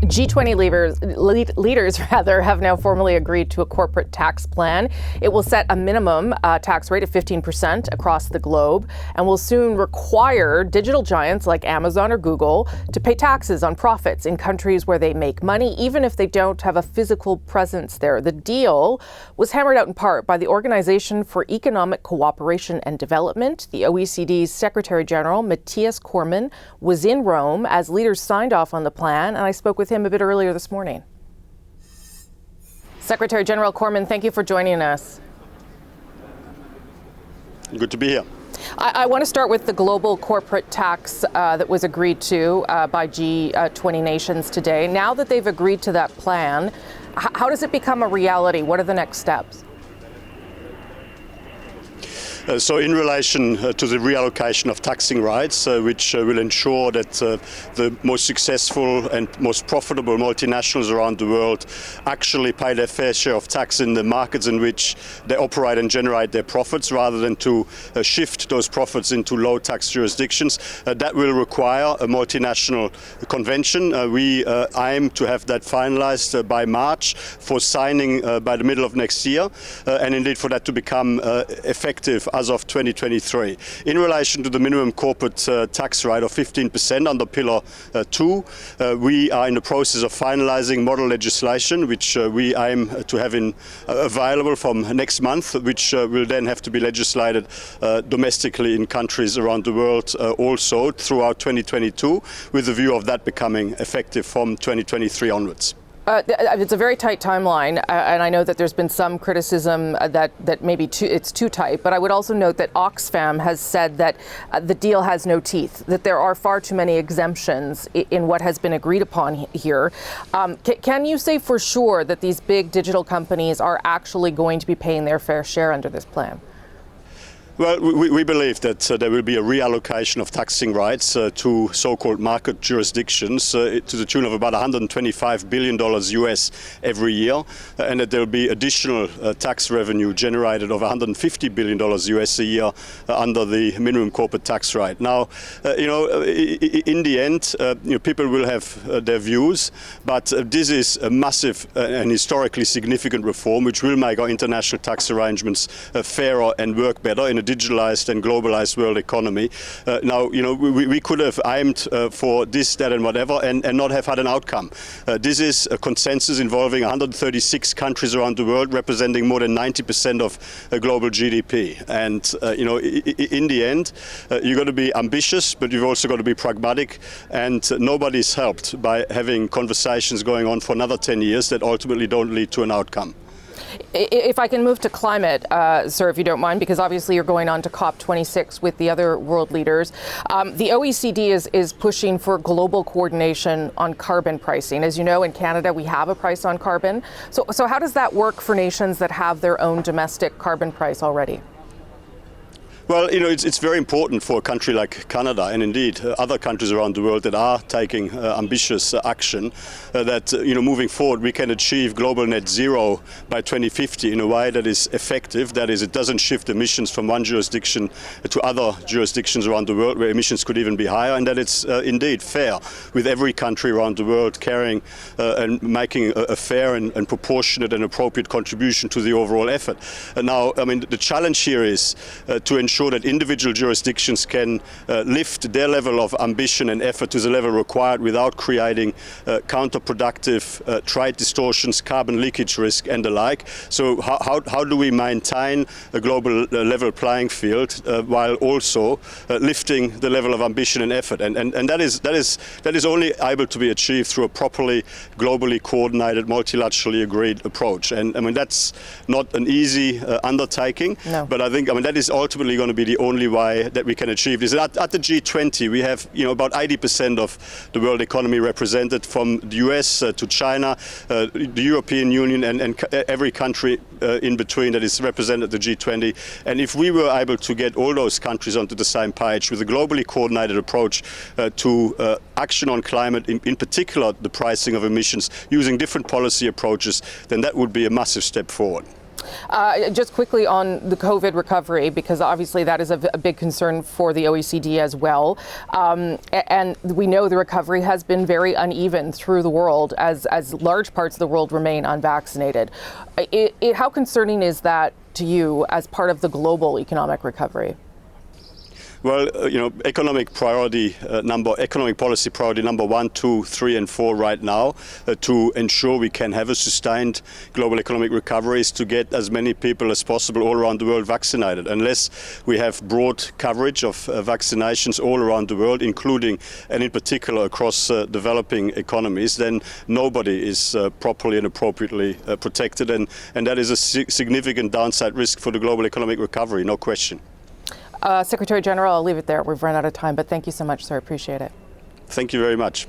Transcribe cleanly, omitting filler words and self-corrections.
G20 leaders have now formally agreed to a corporate tax plan. It will set a minimum tax rate of 15% across the globe and will soon require digital giants like Amazon or Google to pay taxes on profits in countries where they make money, even if they don't have a physical presence there. The deal was hammered out in part by the Organization for Economic Cooperation and Development. The OECD's Secretary General, Matthias Cormann, was in Rome as leaders signed off on the plan, and I spoke with him a bit earlier this morning. Secretary General Cormann, thank you for joining us. Good to be here. I want to start with the global corporate tax that was agreed to by G20 nations today. Now that they've agreed to that plan, how does it become a reality? What are the next steps? So in relation to the reallocation of taxing rights, which will ensure that the most successful and most profitable multinationals around the world actually pay their fair share of tax in the markets in which they operate and generate their profits, rather than to shift those profits into low tax jurisdictions. That will require a multinational convention. We aim to have that finalized by March for signing by the middle of next year, and indeed for that to become effective as of 2023. In relation to the minimum corporate tax rate of 15% under Pillar 2, we are in the process of finalizing model legislation, which we aim to have available from next month, which will then have to be legislated domestically in countries around the world also throughout 2022, with the view of that becoming effective from 2023 onwards. It's a very tight timeline, and I know that there's been some criticism that maybe it's too tight, but I would also note that Oxfam has said that the deal has no teeth, that there are far too many exemptions in what has been agreed upon here. Can you say for sure that these big digital companies are actually going to be paying their fair share under this plan? Well, we believe that there will be a reallocation of taxing rights to so-called market jurisdictions to the tune of about $125 billion US every year, and that there will be additional tax revenue generated of $150 billion US a year under the minimum corporate tax rate. Now, in the end, people will have their views, but this is a massive and historically significant reform which will make our international tax arrangements fairer and work better in a digitalized and globalized world economy. Now, we could have aimed for this, that, and whatever, and not have had an outcome. This is a consensus involving 136 countries around the world, representing more than 90% of global GDP. And, in the end, you've got to be ambitious, but you've also got to be pragmatic. And nobody's helped by having conversations going on for another 10 years that ultimately don't lead to an outcome. If I can move to climate, sir, if you don't mind, because obviously you're going on to COP26 with the other world leaders. The OECD is pushing for global coordination on carbon pricing. As you know, in Canada, we have a price on carbon. So how does that work for nations that have their own domestic carbon price already? Well, it's very important for a country like Canada, and indeed other countries around the world that are taking ambitious action, that moving forward we can achieve global net zero by 2050 in a way that is effective. That is, it doesn't shift emissions from one jurisdiction to other jurisdictions around the world where emissions could even be higher, and that it's indeed fair, with every country around the world carrying and making a fair and proportionate and appropriate contribution to the overall effort. And now, the challenge here is to ensure that individual jurisdictions can lift their level of ambition and effort to the level required without creating counterproductive trade distortions, carbon leakage risk and the like. So how do we maintain a global level playing field while also lifting the level of ambition and effort? And that is only able to be achieved through a properly globally coordinated, multilaterally agreed approach. And that's not an easy undertaking, no. But I think that is ultimately going to be the only way that we can achieve this. At the G20, we have about 80% of the world economy represented, from the US to China, the European Union, and every country in between that is represented at the G20. And if we were able to get all those countries onto the same page with a globally coordinated approach to action on climate, in particular the pricing of emissions, using different policy approaches, then that would be a massive step forward. Just quickly on the COVID recovery, because obviously that is a big concern for the OECD as well. And we know the recovery has been very uneven through the world as large parts of the world remain unvaccinated. How concerning is that to you as part of the global economic recovery? Well, economic policy priority number 1, 2, 3, and 4 right now to ensure we can have a sustained global economic recovery is to get as many people as possible all around the world vaccinated. Unless we have broad coverage of vaccinations all around the world, including and in particular across developing economies, then nobody is properly and appropriately protected. And that is a significant downside risk for the global economic recovery, no question. Secretary General, I'll leave it there. We've run out of time, but thank you so much, sir. Appreciate it. Thank you very much.